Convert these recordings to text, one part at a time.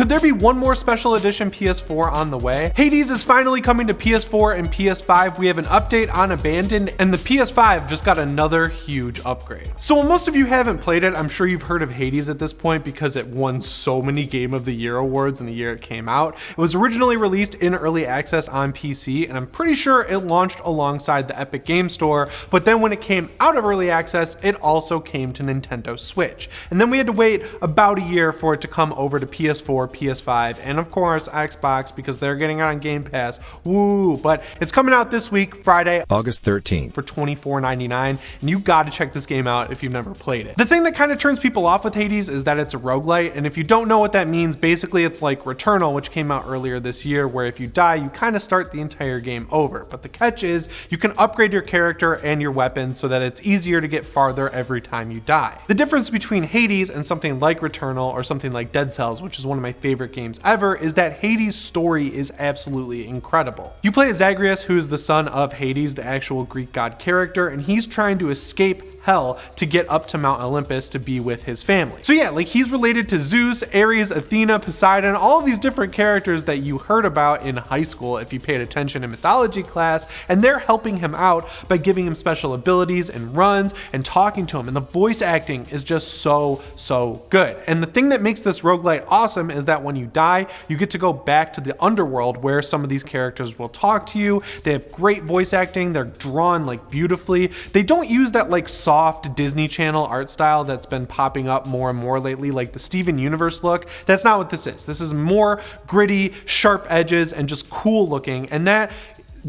Could there be one more special edition PS4 on the way? Hades is finally coming to PS4 and PS5. We have an update on Abandoned, and the PS5 just got another huge upgrade. So while most of you haven't played it, I'm sure you've heard of Hades at this point because it won so many Game of the Year awards in the year it came out. It was originally released in early access on PC, and I'm pretty sure it launched alongside the Epic Game Store, but then when it came out of early access, it also came to Nintendo Switch. And then we had to wait about a year for it to come over to PS4, PS5, and of course Xbox because they're getting it on Game Pass. Woo! But it's coming out this week, Friday, August 13th for $24.99, and you gotta check this game out if you've never played it. The thing that kind of turns people off with Hades is that it's a roguelite, and if you don't know what that means, basically it's like Returnal, which came out earlier this year, where if you die, you kind of start the entire game over. But the catch is you can upgrade your character and your weapon so that it's easier to get farther every time you die. The difference between Hades and something like Returnal or something like Dead Cells, which is one of my favorite games ever, is that Hades' story is absolutely incredible. You play as Zagreus, who is the son of Hades, the actual Greek god character, and he's trying to escape hell to get up to Mount Olympus to be with his family. So yeah, like he's related to Zeus, Ares, Athena, Poseidon, all of these different characters that you heard about in high school if you paid attention in mythology class, and they're helping him out by giving him special abilities and runs and talking to him, and the voice acting is just so good. And the thing that makes this roguelite awesome is that when you die, you get to go back to the underworld where some of these characters will talk to you. They have great voice acting, they're drawn like beautifully. They don't use that like soft Disney Channel art style that's been popping up more and more lately, like the Steven Universe look. That's not what this is. This is more gritty, sharp edges, and just cool looking, and that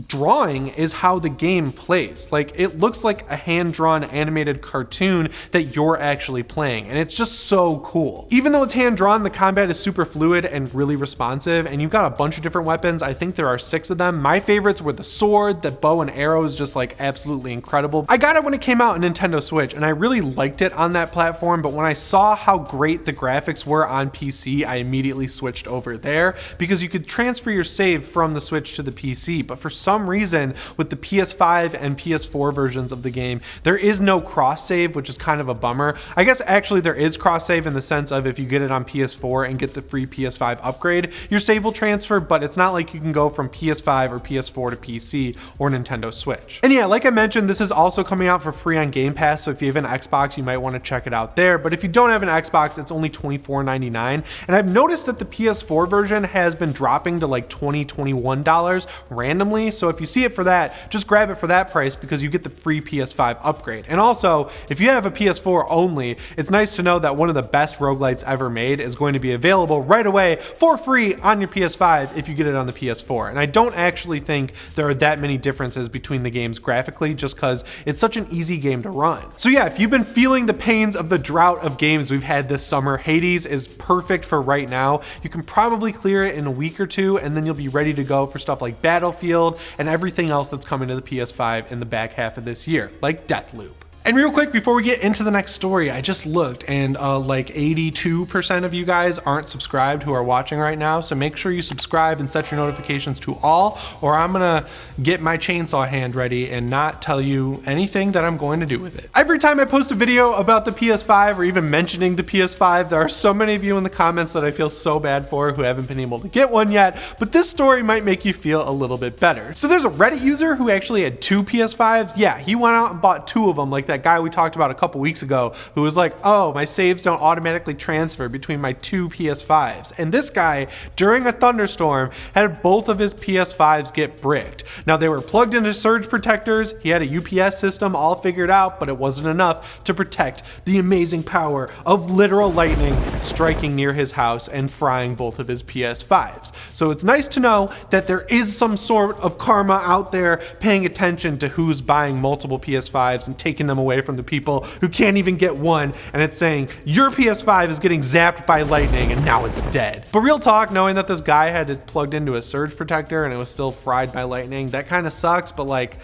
drawing is how the game plays. Like, it looks like a hand-drawn animated cartoon that you're actually playing, and it's just so cool. Even though it's hand-drawn, the combat is super fluid and really responsive, and you've got a bunch of different weapons. I think there are 6 of them. My favorites were the sword, the bow and arrow is just like absolutely incredible. I got it when it came out on Nintendo Switch, and I really liked it on that platform, but when I saw how great the graphics were on PC, I immediately switched over there because you could transfer your save from the Switch to the PC, but for some reason with the PS5 and PS4 versions of the game, there is no cross save, which is kind of a bummer. I guess actually there is cross save in the sense of if you get it on PS4 and get the free PS5 upgrade, your save will transfer, but it's not like you can go from PS5 or PS4 to PC or Nintendo Switch. And yeah, like I mentioned, this is also coming out for free on Game Pass, so if you have an Xbox, you might want to check it out there, but if you don't have an Xbox, it's only $24.99, and I've noticed that the PS4 version has been dropping to like $20, $21 randomly. So if you see it for that, just grab it for that price because you get the free PS5 upgrade. And also, if you have a PS4 only, it's nice to know that one of the best roguelites ever made is going to be available right away for free on your PS5 if you get it on the PS4. And I don't actually think there are that many differences between the games graphically just because it's such an easy game to run. So yeah, if you've been feeling the pains of the drought of games we've had this summer, Hades is perfect for right now. You can probably clear it in a week or two, and then you'll be ready to go for stuff like Battlefield and everything else that's coming to the PS5 in the back half of this year, like Deathloop. And real quick, before we get into the next story, I just looked and like 82% of you guys aren't subscribed who are watching right now. So make sure you subscribe and set your notifications to all, or I'm gonna get my chainsaw hand ready and not tell you anything that I'm going to do with it. Every time I post a video about the PS5 or even mentioning the PS5, there are so many of you in the comments that I feel so bad for who haven't been able to get one yet, but this story might make you feel a little bit better. So there's a Reddit user who actually had 2 PS5s. Yeah, he went out and bought 2 of them, like that guy we talked about a couple weeks ago who was like, oh, my saves don't automatically transfer between my 2 PS5s. And this guy, during a thunderstorm, had both of his PS5s get bricked. Now, they were plugged into surge protectors, he had a UPS system all figured out, but it wasn't enough to protect the amazing power of literal lightning striking near his house and frying both of his PS5s. So it's nice to know that there is some sort of karma out there paying attention to who's buying multiple PS5s and taking them away from the people who can't even get one, and it's saying your PS5 is getting zapped by lightning and now it's dead. But real talk, knowing that this guy had it plugged into a surge protector and it was still fried by lightning, that kind of sucks, but like,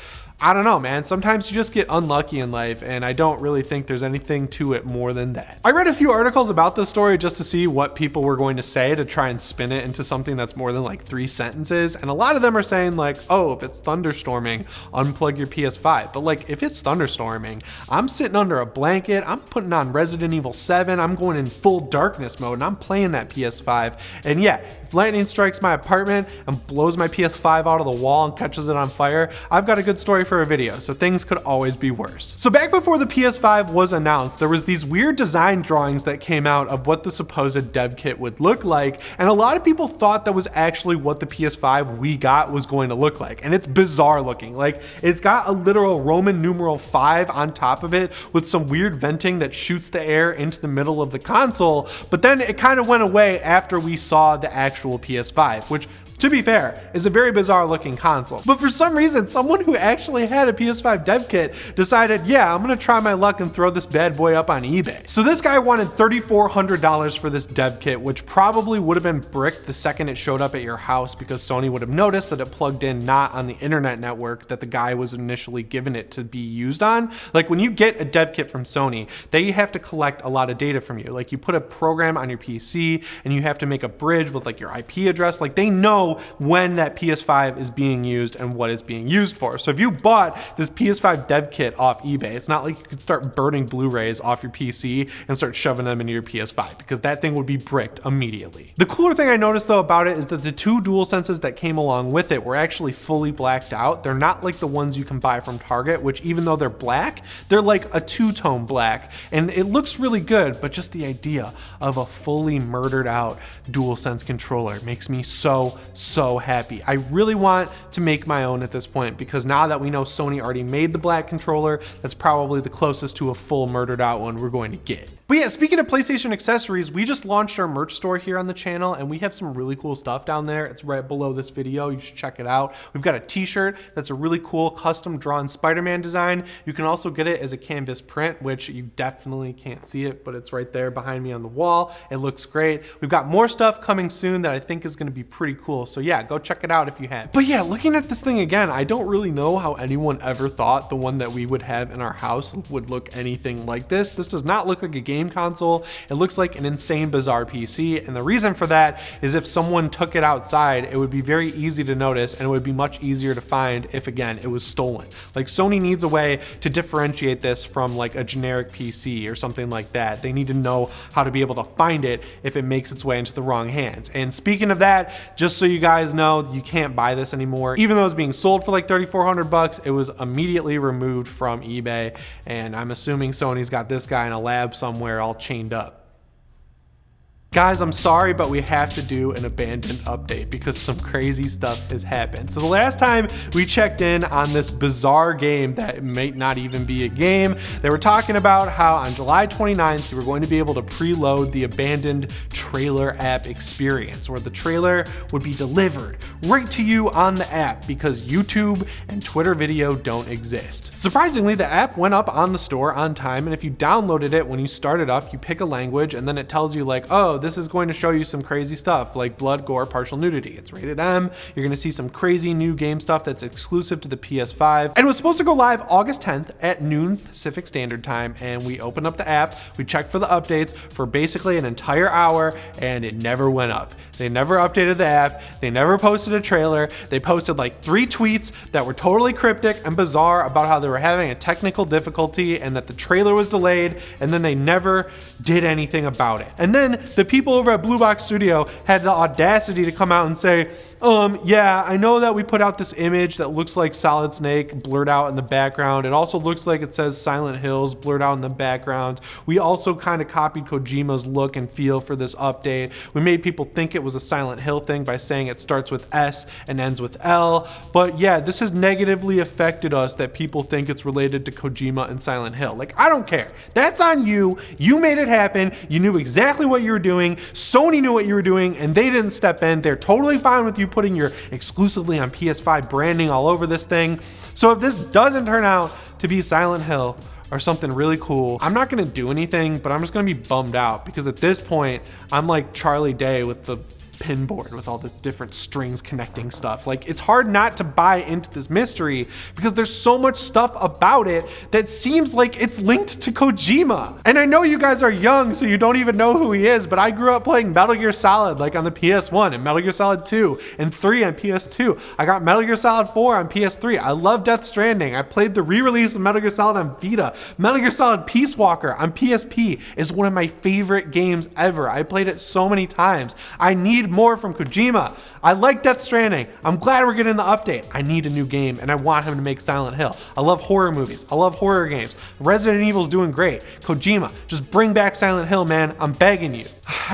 I don't know, man. Sometimes you just get unlucky in life, and I don't really think there's anything to it more than that. I read a few articles about this story just to see what people were going to say to try and spin it into something that's more than like 3 sentences, and a lot of them are saying like, oh, if it's thunderstorming, unplug your PS5. But like, if it's thunderstorming, I'm sitting under a blanket, I'm putting on Resident Evil 7, I'm going in full darkness mode, and I'm playing that PS5, and yeah, if lightning strikes my apartment and blows my PS5 out of the wall and catches it on fire, I've got a good story for a video, so things could always be worse. So back before the PS5 was announced, there was these weird design drawings that came out of what the supposed dev kit would look like, and a lot of people thought that was actually what the PS5 we got was going to look like, and it's bizarre looking. Like, it's got a literal Roman numeral 5 on top of it with some weird venting that shoots the air into the middle of the console, but then it kind of went away after we saw the actual PS5, which, to be fair, is a very bizarre looking console. But for some reason, someone who actually had a PS5 dev kit decided, yeah, I'm gonna try my luck and throw this bad boy up on eBay. So this guy wanted $3,400 for this dev kit, which probably would have been bricked the second it showed up at your house, because Sony would have noticed that it plugged in not on the internet network that the guy was initially given it to be used on. Like, when you get a dev kit from Sony, they have to collect a lot of data from you. Like, you put a program on your PC and you have to make a bridge with like your IP address. Like, they know when that PS5 is being used and what it's being used for. So if you bought this PS5 dev kit off eBay, it's not like you could start burning Blu-rays off your PC and start shoving them into your PS5, because that thing would be bricked immediately. The cooler thing I noticed though about it is that the 2 DualSenses that came along with it were actually fully blacked out. They're not like the ones you can buy from Target, which even though they're black, they're like a 2-tone black, and it looks really good, but just the idea of a fully murdered out DualSense controller makes me so happy. I really want to make my own at this point, because now that we know Sony already made the black controller, that's probably the closest to a full murdered out one we're going to get. But yeah, speaking of PlayStation accessories, we just launched our merch store here on the channel, and we have some really cool stuff down there. It's right below this video. You should check it out. We've got a t-shirt that's a really cool custom drawn Spider-Man design. You can also get it as a canvas print, which you definitely can't see it, but it's right there behind me on the wall. It looks great. We've got more stuff coming soon that I think is gonna be pretty cool. So yeah, go check it out if you have. But yeah, looking at this thing again, I don't really know how anyone ever thought the one that we would have in our house would look anything like this. This does not look like a game console. It looks like an insane bizarre PC, and the reason for that is if someone took it outside, it would be very easy to notice, and it would be much easier to find if, again, it was stolen. Like, Sony needs a way to differentiate this from like a generic PC or something like that. They need to know how to be able to find it if it makes its way into the wrong hands. And speaking of that, just so you guys know, you can't buy this anymore. Even though it's being sold for like $3,400, it was immediately removed from eBay, and I'm assuming Sony's got this guy in a lab somewhere all chained up. Guys, I'm sorry, but we have to do an abandoned update because some crazy stuff has happened. So the last time we checked in on this bizarre game that might not even be a game, they were talking about how on July 29th, you were going to be able to preload the abandoned trailer app experience, where the trailer would be delivered right to you on the app because YouTube and Twitter video don't exist. Surprisingly, the app went up on the store on time, and if you downloaded it, when you start it up, you pick a language and then it tells you like, oh, this is going to show you some crazy stuff like blood, gore, partial nudity. It's rated M. You're going to see some crazy new game stuff that's exclusive to the PS5. And it was supposed to go live August 10th at noon Pacific Standard Time. And we opened up the app, we checked for the updates for basically an entire hour, and it never went up. They never updated the app. They never posted a trailer. They posted like 3 tweets that were totally cryptic and bizarre about how they were having a technical difficulty and that the trailer was delayed, and then they never did anything about it. And then the people over at Blue Box Studio had the audacity to come out and say, yeah, I know that we put out this image that looks like Solid Snake blurred out in the background. It also looks like it says Silent Hills blurred out in the background. We also kind of copied Kojima's look and feel for this update. We made people think it was a Silent Hill thing by saying it starts with S and ends with L. But yeah, this has negatively affected us that people think it's related to Kojima and Silent Hill. Like, I don't care. That's on you. You made it happen. You knew exactly what you were doing. Sony knew what you were doing, and they didn't step in. They're totally fine with you putting your exclusively on PS5 branding all over this thing. So if this doesn't turn out to be Silent Hill or something really cool, I'm not gonna do anything, but I'm just gonna be bummed out because at this point, I'm like Charlie Day with the pin board with all the different strings connecting stuff. Like, it's hard not to buy into this mystery because there's so much stuff about it that seems like it's linked to Kojima. And I know you guys are young, so you don't even know who he is, but I grew up playing Metal Gear Solid like on the PS1 and Metal Gear Solid 2 and 3 on PS2. I got Metal Gear Solid 4 on PS3. I love Death Stranding. I played the re-release of Metal Gear Solid on Vita. Metal Gear Solid Peace Walker on PSP is one of my favorite games ever. I played it so many times. I need more from Kojima. I like Death Stranding. I'm glad we're getting the update. I need a new game and I want him to make Silent Hill. I love horror movies. I love horror games. Resident Evil's doing great. Kojima, just bring back Silent Hill, man. I'm begging you.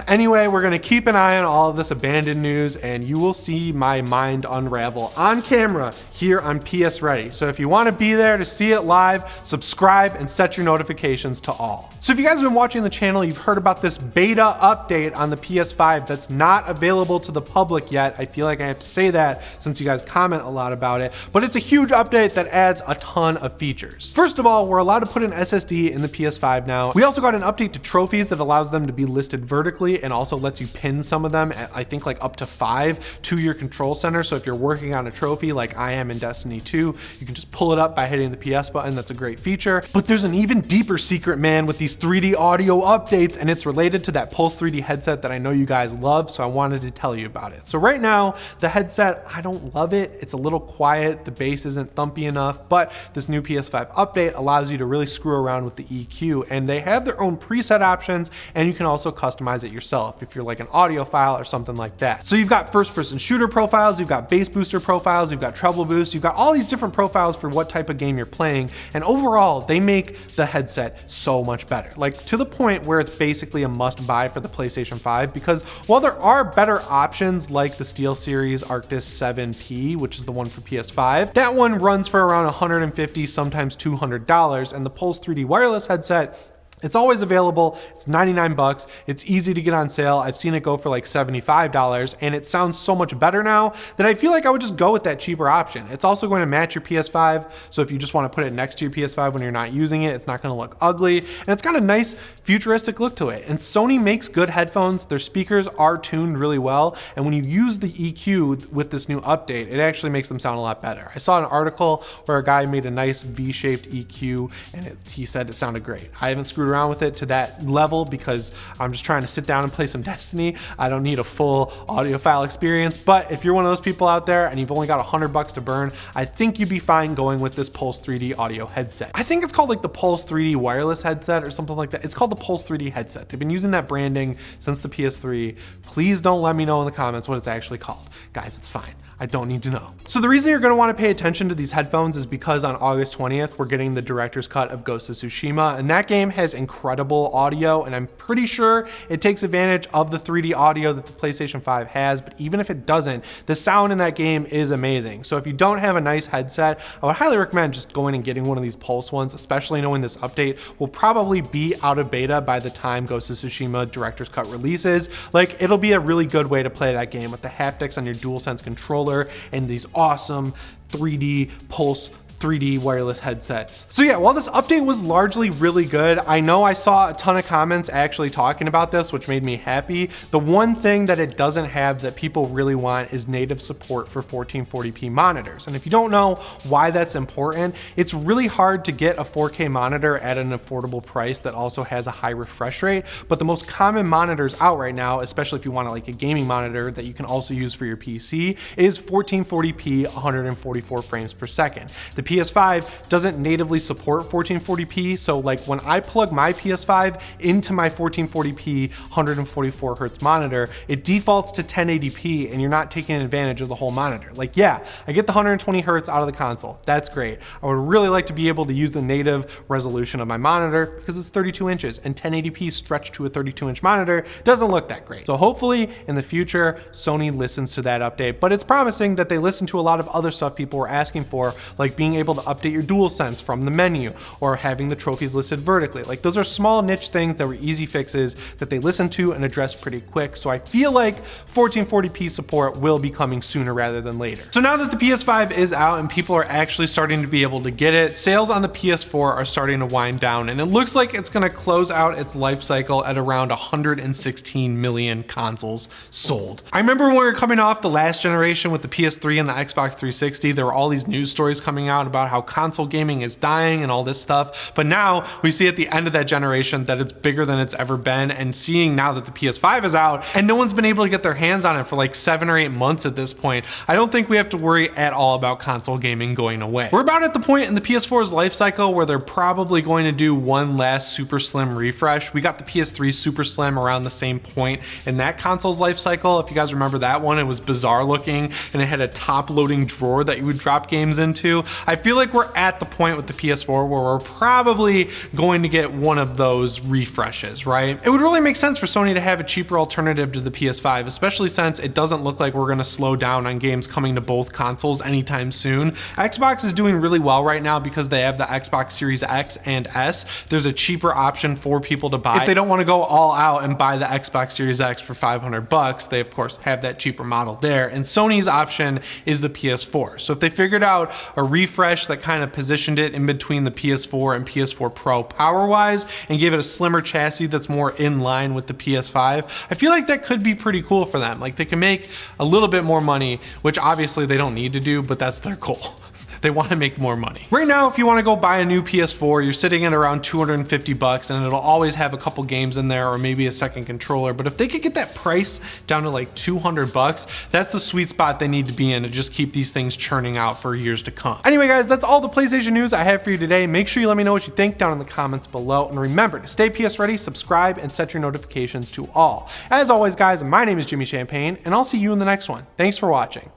Anyway, we're gonna keep an eye on all of this abandoned news and you will see my mind unravel on camera here on PSReady. So if you wanna be there to see it live, subscribe and set your notifications to all. So if you guys have been watching the channel, you've heard about this beta update on the PS5 that's not available to the public yet. I feel like I have to say that since you guys comment a lot about it, but it's a huge update that adds a ton of features. First of all, we're allowed to put an SSD in the PS5 now. We also got an update to trophies that allows them to be listed vertically and also lets you pin some of them at, I think, like up to 5 to your control center. So if you're working on a trophy like I am in Destiny 2, you can just pull it up by hitting the PS button. That's a great feature. But there's an even deeper secret, man, with these 3D audio updates, and it's related to that Pulse 3D headset that I know you guys love, so I wanted to tell you about it. So right now, the headset, I don't love it. It's a little quiet, the bass isn't thumpy enough, but this new PS5 update allows you to really screw around with the EQ, and they have their own preset options, and you can also customize it yourself if you're like an audiophile or something like that. So you've got first-person shooter profiles, you've got bass booster profiles, you've got treble boost, you've got all these different profiles for what type of game you're playing, and overall, they make the headset so much better. Like, to the point where it's basically a must-buy for the PlayStation 5, because while there are better options like the SteelSeries Arctis 7P, which is the one for PS5, that one runs for around $150, sometimes $200, and the Pulse 3D wireless headset, it's always available. It's 99 bucks. It's easy to get on sale. I've seen it go for like $75, and it sounds so much better now that I feel like I would just go with that cheaper option. It's also going to match your PS5, so if you just want to put it next to your PS5 when you're not using it, it's not going to look ugly, and it's got a nice futuristic look to it. And Sony makes good headphones. Their speakers are tuned really well, and when you use the EQ with this new update, it actually makes them sound a lot better. I saw an article where a guy made a nice V-shaped EQ, and he said it sounded great. I haven't screwed around with it to that level because I'm just trying to sit down and play some Destiny. I don't need a full audiophile experience, but if you're one of those people out there and you've only got $100 to burn, I think you'd be fine going with this Pulse 3D audio headset. I think it's called like the Pulse 3D wireless headset or something like that. It's called the Pulse 3D headset. They've been using that branding since the PS3. Please don't let me know in the comments what it's actually called. Guys, it's fine. I don't need to know. So the reason you're gonna wanna pay attention to these headphones is because on August 20th, we're getting the director's cut of Ghost of Tsushima, and that game has incredible audio, and I'm pretty sure it takes advantage of the 3D audio that the PlayStation 5 has, but even if it doesn't, the sound in that game is amazing. So if you don't have a nice headset, I would highly recommend just going and getting one of these Pulse ones, especially knowing this update will probably be out of beta by the time Ghost of Tsushima director's cut releases. Like, it'll be a really good way to play that game with the haptics on your DualSense controller and these awesome 3D Pulse 3D wireless headsets. So yeah, while this update was largely really good, I know I saw a ton of comments actually talking about this, which made me happy. The one thing that it doesn't have that people really want is native support for 1440p monitors. And if you don't know why that's important, it's really hard to get a 4K monitor at an affordable price that also has a high refresh rate. But the most common monitors out right now, especially if you want like a gaming monitor that you can also use for your PC, is 1440p 144 frames per second. The PS5 doesn't natively support 1440p, so like when I plug my PS5 into my 1440p 144 hertz monitor, it defaults to 1080p and you're not taking advantage of the whole monitor. Like, yeah, I get the 120 hertz out of the console. That's great. I would really like to be able to use the native resolution of my monitor because it's 32 inches and 1080p stretched to a 32-inch monitor doesn't look that great. So hopefully in the future, Sony listens to that update, but it's promising that they listen to a lot of other stuff people were asking for, like being able to update your DualSense from the menu, or having the trophies listed vertically. Like, those are small niche things that were easy fixes that they listened to and addressed pretty quick. So I feel like 1440p support will be coming sooner rather than later. So now that the PS5 is out and people are actually starting to be able to get it, sales on the PS4 are starting to wind down, and it looks like it's going to close out its life cycle at around 116 million consoles sold. I remember when we were coming off the last generation with the PS3 and the Xbox 360, there were all these news stories coming out about how console gaming is dying and all this stuff, but now we see at the end of that generation that it's bigger than it's ever been, and seeing now that the PS5 is out and no one's been able to get their hands on it for like 7 or 8 months at this point, I don't think we have to worry at all about console gaming going away. We're about at the point in the PS4's life cycle where they're probably going to do one last Super Slim refresh. We got the PS3 Super Slim around the same point in that console's life cycle. If you guys remember that one, it was bizarre looking and it had a top loading drawer that you would drop games into. I feel like we're at the point with the PS4 where we're probably going to get one of those refreshes, right? It would really make sense for Sony to have a cheaper alternative to the PS5, especially since it doesn't look like we're going to slow down on games coming to both consoles anytime soon. Xbox is doing really well right now because they have the Xbox Series X and S. There's a cheaper option for people to buy. If they don't want to go all out and buy the Xbox Series X for $500, they of course have that cheaper model there. And Sony's option is the PS4. So if they figured out a refresh that kind of positioned it in between the PS4 and PS4 Pro power-wise and gave it a slimmer chassis that's more in line with the PS5, I feel like that could be pretty cool for them. Like, they can make a little bit more money, which obviously they don't need to do, but that's their goal. They want to make more money. Right now, if you want to go buy a new PS4, you're sitting at around $250 and it'll always have a couple games in there or maybe a second controller. But if they could get that price down to like $200, that's the sweet spot they need to be in to just keep these things churning out for years to come. Anyway, guys, that's all the PlayStation news I have for you today. Make sure you let me know what you think down in the comments below. And remember to stay PS ready, subscribe, and set your notifications to all. As always, guys, my name is Jimmy Champagne, and I'll see you in the next one. Thanks for watching.